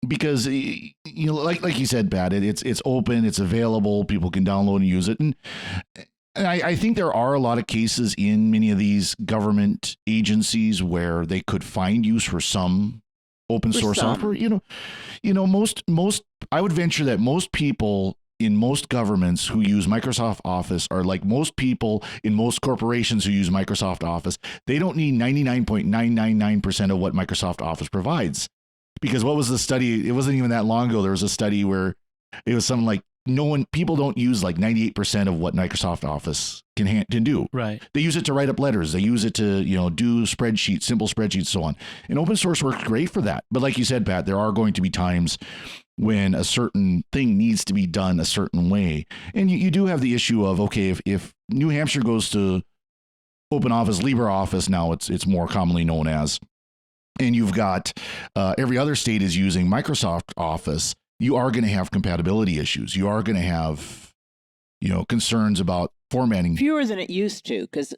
because like you said, Pat, it's open, it's available, people can download and use it, and I think there are a lot of cases in many of these government agencies where they could find use for some open source software. Most I would venture that most people in most governments who use Microsoft Office are like most people in most corporations who use Microsoft Office. They don't need 99.999% of what Microsoft Office provides. Because what was the study? It wasn't even that long ago. There was a study where It was something like people don't use like 98% of what Microsoft Office can do. Right. They use it to write up letters. They use it to, do spreadsheets, simple spreadsheets, so on. And open source works great for that. But like you said, Pat, there are going to be times when a certain thing needs to be done a certain way. And you do have the issue of, okay, if New Hampshire goes to OpenOffice, LibreOffice, now it's more commonly known as, and you've got every other state is using Microsoft Office, you are going to have compatibility issues. You are going to have, concerns about formatting. Fewer than it used to, because,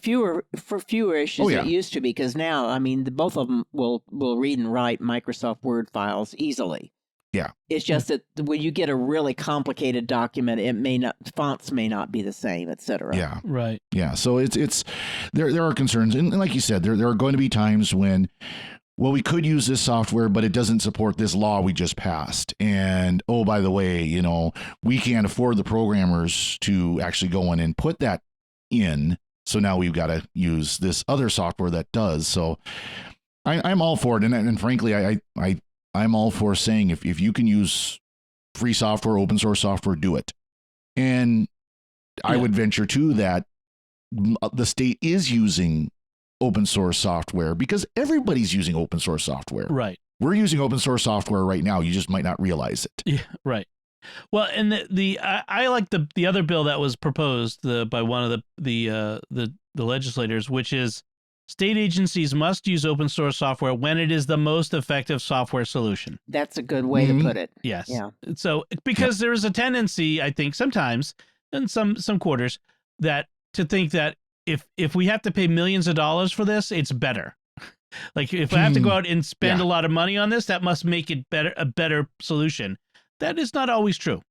fewer issues than it used to be, because now, I mean, both of them will read and write Microsoft Word files easily. Yeah. It's just that when you get a really complicated document, fonts may not be the same, et cetera. Yeah. Right. Yeah. So there are concerns. And like you said, there are going to be times when, well, we could use this software, but it doesn't support this law we just passed. And, oh, by the way, we can't afford the programmers to actually go in and put that in. So now we've got to use this other software that does. So I'm all for it. And frankly, I'm all for saying if you can use free software, open source software, do it. And I would venture too that the state is using open source software because everybody's using open source software. Right. We're using open source software right now. You just might not realize it. Yeah. Right. Well, and I like the other bill that was proposed by one of the legislators, which is state agencies must use open source software when it is the most effective software solution. That's a good way to put it. Yes. Yeah. So because there is a tendency, I think, sometimes in some quarters to think that if we have to pay millions of dollars for this, it's better. Like if I have to go out and spend a lot of money on this, that must make it a better solution. That is not always true.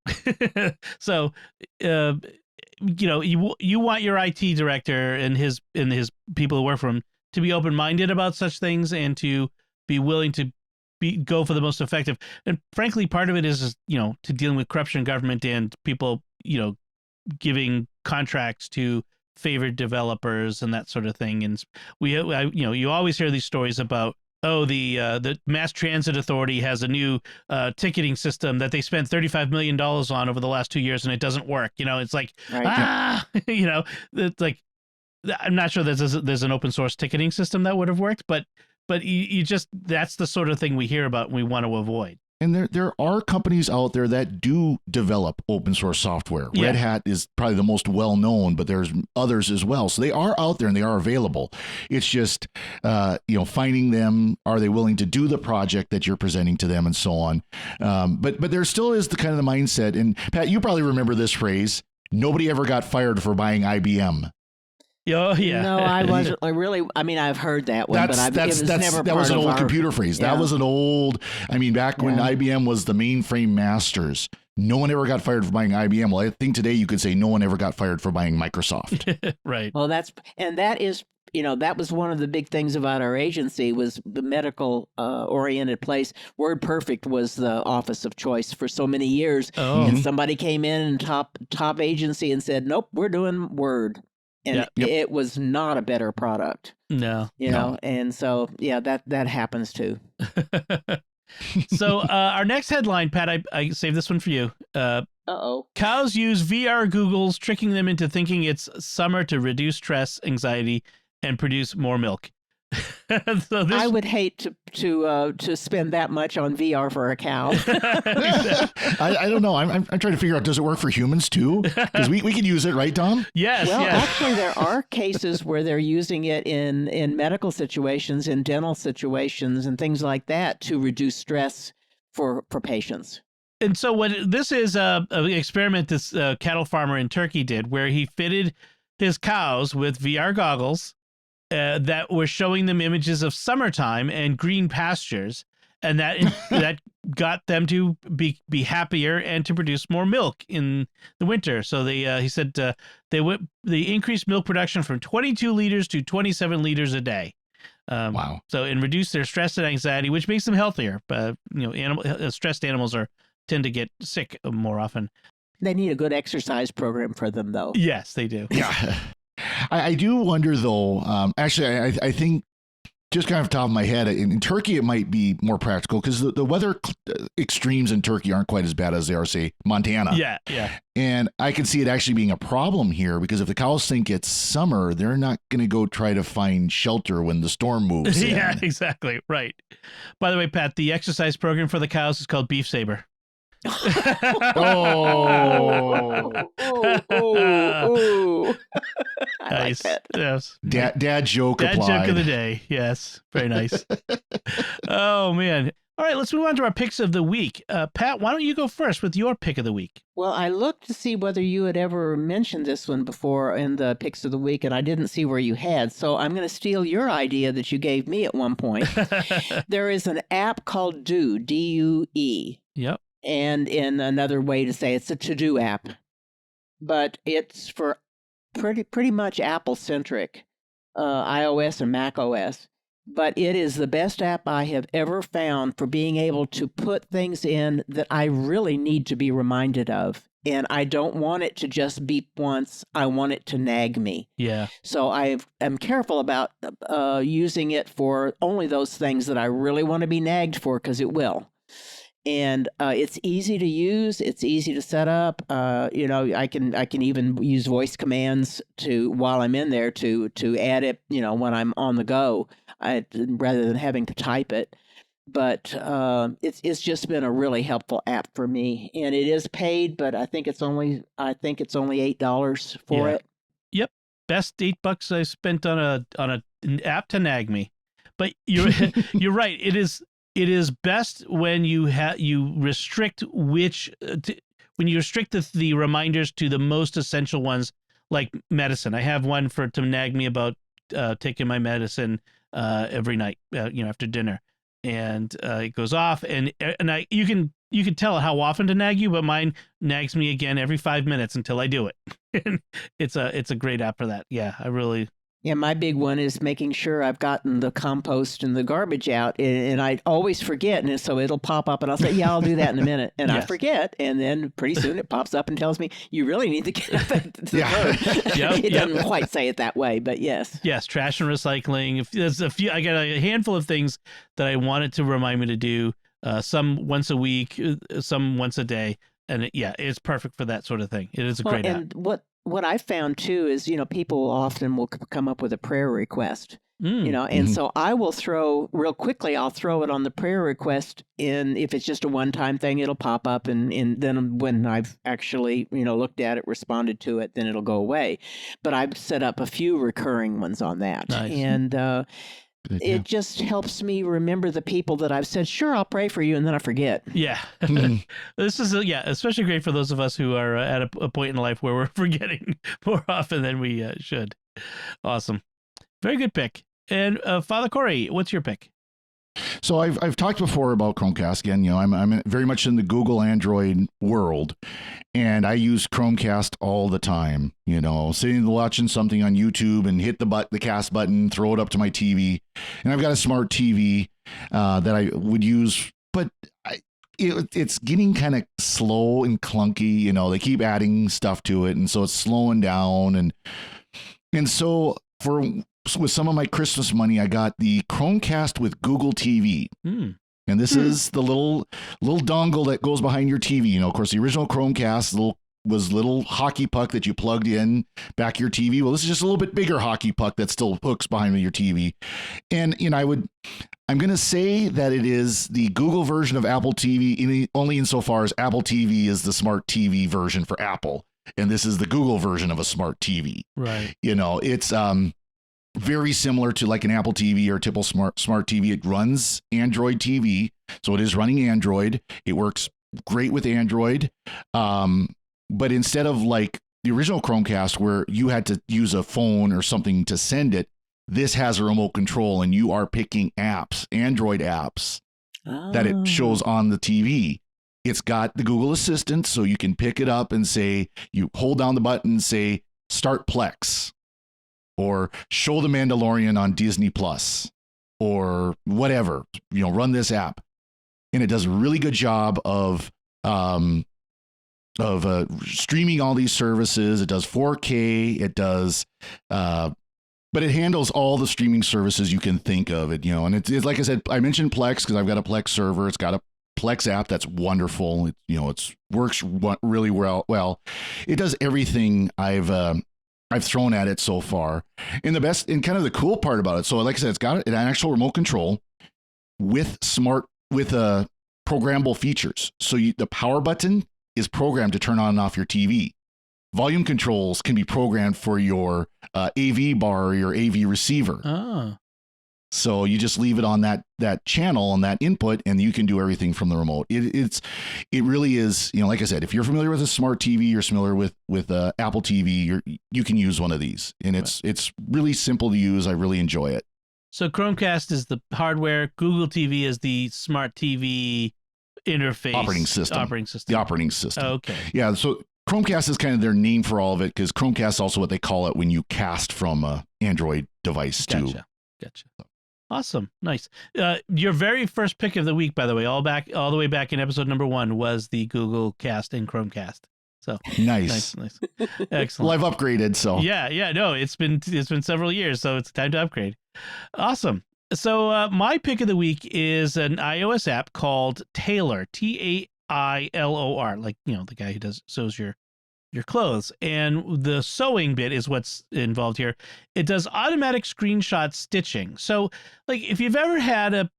So, you want your IT director and his people who work for him to be open-minded about such things and to be willing to go for the most effective. And frankly, part of it is to dealing with corruption in government and people, giving contracts to favored developers and that sort of thing. And you always hear these stories about, the Mass Transit Authority has a new ticketing system that they spent $35 million on over the last 2 years and it doesn't work. It's like, right. It's like, I'm not sure there's an open source ticketing system that would have worked, but you just, that's the sort of thing we hear about and we want to avoid. And there are companies out there that do develop open source software. Yeah. Red Hat is probably the most well known, but there's others as well. So they are out there and they are available. It's just finding them. Are they willing to do the project that you're presenting to them, and so on? But there still is the kind of the mindset. And Pat, you probably remember this phrase: nobody ever got fired for buying IBM. Oh, yeah. No, I wasn't really. I mean, I've heard that one, but it was never that was an old computer phrase. Yeah. That was an old. I mean, back when IBM was the mainframe masters, no one ever got fired for buying IBM. Well, I think today you could say no one ever got fired for buying Microsoft. Right. Well, that is. That was one of the big things about our agency was the medical oriented place. WordPerfect was the office of choice for so many years. Oh. And somebody came in top agency and said, nope, we're doing Word. And it was not a better product. No. And so, that happens too. So our next headline, Pat, I saved this one for you. Uh-oh. Cows use VR goggles, tricking them into thinking it's summer to reduce stress, anxiety, and produce more milk. I would hate to spend that much on VR for a cow. I don't know. I'm trying to figure out, does it work for humans too? Because we can use it, right, Tom? Yes. Well, yes. Actually, there are cases where they're using it in medical situations, in dental situations, and things like that to reduce stress for patients. And so this is an experiment this cattle farmer in Turkey did, where he fitted his cows with VR goggles that were showing them images of summertime and green pastures, and that got them to be happier and to produce more milk in the winter. So he said they increased milk production from 22 liters to 27 liters a day. Wow! So and reduce their stress and anxiety, which makes them healthier. But stressed animals tend to get sick more often. They need a good exercise program for them, though. Yes, they do. Yeah. I do wonder, though, actually, I think just kind of top of my head, in Turkey, it might be more practical because the weather extremes in Turkey aren't quite as bad as they are, say, Montana. Yeah. And I can see it actually being a problem here because if the cows think it's summer, they're not going to go try to find shelter when the storm moves in. Yeah, exactly. Right. By the way, Pat, the exercise program for the cows is called Beef Saber. Oh. I Nice. like that. Yes. Dad joke Dad applied. joke of the day. Yes. Very nice. Oh, man. All right, let's move on to our picks of the week. Pat, why don't you go first with your pick of the week? Well, I looked to see whether you had ever mentioned this one before in the picks of the week, and I didn't see where you had. So I'm going to steal your idea that you gave me at one point. There is an app called Due, D-U-E. Yep. And in another way to say it's a to-do app. But it's for pretty much Apple-centric, iOS and Mac OS. But it is the best app I have ever found for being able to put things in that I really need to be reminded of. And I don't want it to just beep once. I want it to nag me. Yeah. So I am careful about using it for only those things that I really want to be nagged for, because it will. And it's easy to use. It's easy to set up. I can even use voice commands while I'm in there to add it. When I'm on the go, rather than having to type it. But it's just been a really helpful app for me, and it is paid. But I think it's only $8 for it. Yep, best $8 I spent on an app to nag me. But you're right. It is best when you restrict when you restrict the reminders to the most essential ones, like medicine. I have one to nag me about taking my medicine every night, after dinner, and it goes off, and you can tell how often to nag you, but mine nags me again every 5 minutes until I do it. It's a great app for that. Yeah, I really. Yeah, my big one is making sure I've gotten the compost and the garbage out, and I always forget, and so it'll pop up, and I'll say, "Yeah, I'll do that in a minute," and Yes. I forget, and then pretty soon it pops up and tells me, "You really need to get up to the curb." Yep, It doesn't quite say it that way, but yes. Yes, trash and recycling. If there's I got a handful of things that I wanted to remind me to do. Some once a week, some once a day, and it's perfect for that sort of thing. It is a great app. And what I found too is, people often will come up with a prayer request, and so I will I'll throw it on the prayer request. And if it's just a one-time thing, it'll pop up. And then when I've actually, looked at it, responded to it, then it'll go away. But I've set up a few recurring ones on that. Nice. And, it just helps me remember the people that I've said, sure, I'll pray for you, and then I forget. Yeah. This is, especially great for those of us who are at a point in life where we're forgetting more often than we should. Awesome. Very good pick. And Father Cory, what's your pick? So I've talked before about Chromecast. Again, I'm very much in the Google Android world, and I use Chromecast all the time. Sitting watching something on YouTube and hit the cast button, throw it up to my TV, and I've got a smart TV that I would use, but it's getting kind of slow and clunky. They keep adding stuff to it, and so it's slowing down, and so with some of my Christmas money, I got the Chromecast with Google TV. And this is the little dongle that goes behind your TV. Of course, the original Chromecast was little hockey puck that you plugged in back your TV. Well, this is just a little bit bigger hockey puck that still hooks behind your TV. And I'm going to say that it is the Google version of Apple TV, only insofar as Apple TV is the smart TV version for Apple, and this is the Google version of a smart TV. Right. It's very similar to like an Apple TV or a typical smart TV. It runs Android TV, so it is running Android. It works great with Android, but instead of like the original Chromecast where you had to use a phone or something to send it, this has a remote control, and you are picking apps, Android apps, that it shows on the TV. It's got the Google Assistant, so you can pick it up and say, you hold down the button and say, start Plex, or show The Mandalorian on Disney Plus, or whatever, run this app. And it does a really good job of streaming all these services. It does 4K. It does But it handles all the streaming services you can think of. It, and it's like I said, I mentioned Plex because I've got a Plex server. It's got a Plex app that's wonderful. It works really well. It does everything I've thrown at it so far. And kind of the cool part about it. So like I said, it's got an actual remote control with programmable features. So the power button is programmed to turn on and off your TV. Volume controls can be programmed for your AV bar or your AV receiver. Oh. So you just leave it on that channel on that input, and you can do everything from the remote. It really is, like I said, if you're familiar with a smart TV, you're familiar with Apple TV, you can use one of these, and it's really simple to use. I really enjoy it. So Chromecast is the hardware. Google TV is the smart TV interface. Operating system. The operating system. Oh, okay. Yeah. So Chromecast is kind of their name for all of it, because Chromecast is also what they call it when you cast from an Android device too. Gotcha. Awesome. Nice. Your very first pick of the week, by the way, all the way back in episode number 1 was the Google Cast and Chromecast. So nice. Excellent. Well, I've upgraded, so yeah. No, it's been several years, so it's time to upgrade. Awesome. So my pick of the week is an iOS app called Tailor, Tailor, like the guy who sews your clothes, and the sewing bit is what's involved here. It does automatic screenshot stitching. So like if you've ever had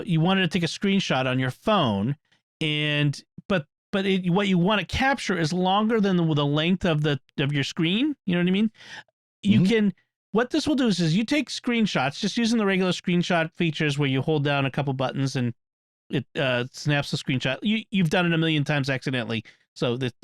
you wanted to take a screenshot on your phone, but what you want to capture is longer than the length of your screen. You know what I mean? You can. What this will do is you take screenshots just using the regular screenshot features where you hold down a couple buttons and it snaps the screenshot. You've done it a million times accidentally, so that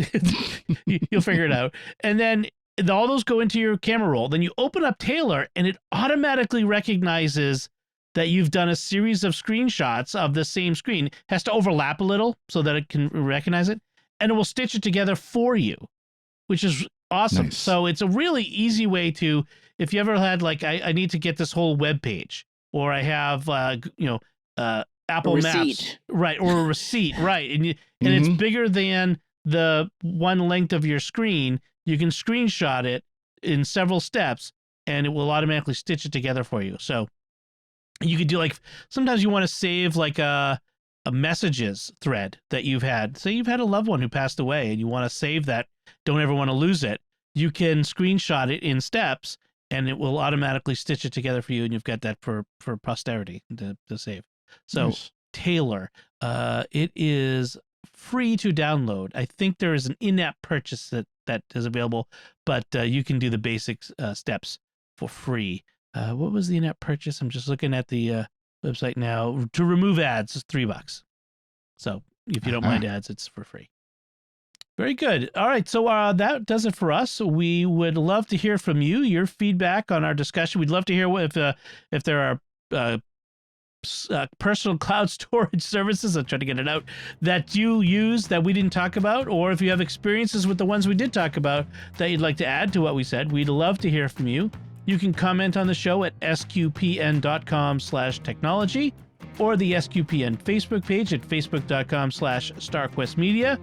you'll figure it out. And then all those go into your camera roll. Then you open up Tailor, and it automatically recognizes that you've done a series of screenshots of the same screen. It has to overlap a little so that it can recognize it, and it will stitch it together for you, which is awesome. Nice. So it's a really easy way to, if you ever had like, I need to get this whole web page, or I have, Apple Maps, right, or a receipt, right, and it's bigger than the one length of your screen. You can screenshot it in several steps, and it will automatically stitch it together for you. So you could do like, sometimes you want to save like a messages thread that you've had. Say you've had a loved one who passed away, and you want to save that, don't ever want to lose it. You can screenshot it in steps, and it will automatically stitch it together for you, and you've got that for posterity to save. So nice. Tailor, it is free to download. I think there is an in-app purchase that is available, but you can do the basic steps for free. What was the in-app purchase? I'm just looking at the website now. To remove ads is $3. So if you don't mind ads, it's for free. Very good. All right. So that does it for us. We would love to hear from you, your feedback on our discussion. We'd love to hear if there are personal cloud storage services, I'm trying to get it out, that you use that we didn't talk about, or if you have experiences with the ones we did talk about that you'd like to add to what we said. We'd love to hear from you. You can comment on the show at sqpn.com/technology, or the SQPN Facebook page at facebook.com/StarQuestMedia,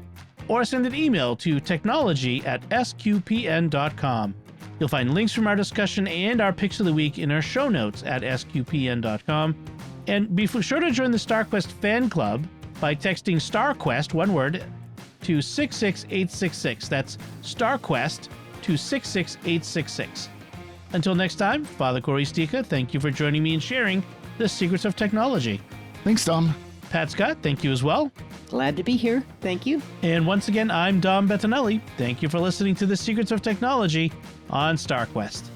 or send an email to technology@sqpn.com. You'll find links from our discussion and our picks of the week in our show notes at sqpn.com. And be sure to join the StarQuest fan club by texting StarQuest, one word, to 66866. That's StarQuest to 66866. Until next time, Father Cory Sticha, thank you for joining me and sharing the secrets of technology. Thanks, Dom. Pat Scott, thank you as well. Glad to be here. Thank you. And once again, I'm Dom Bettinelli. Thank you for listening to the Secrets of Technology on StarQuest.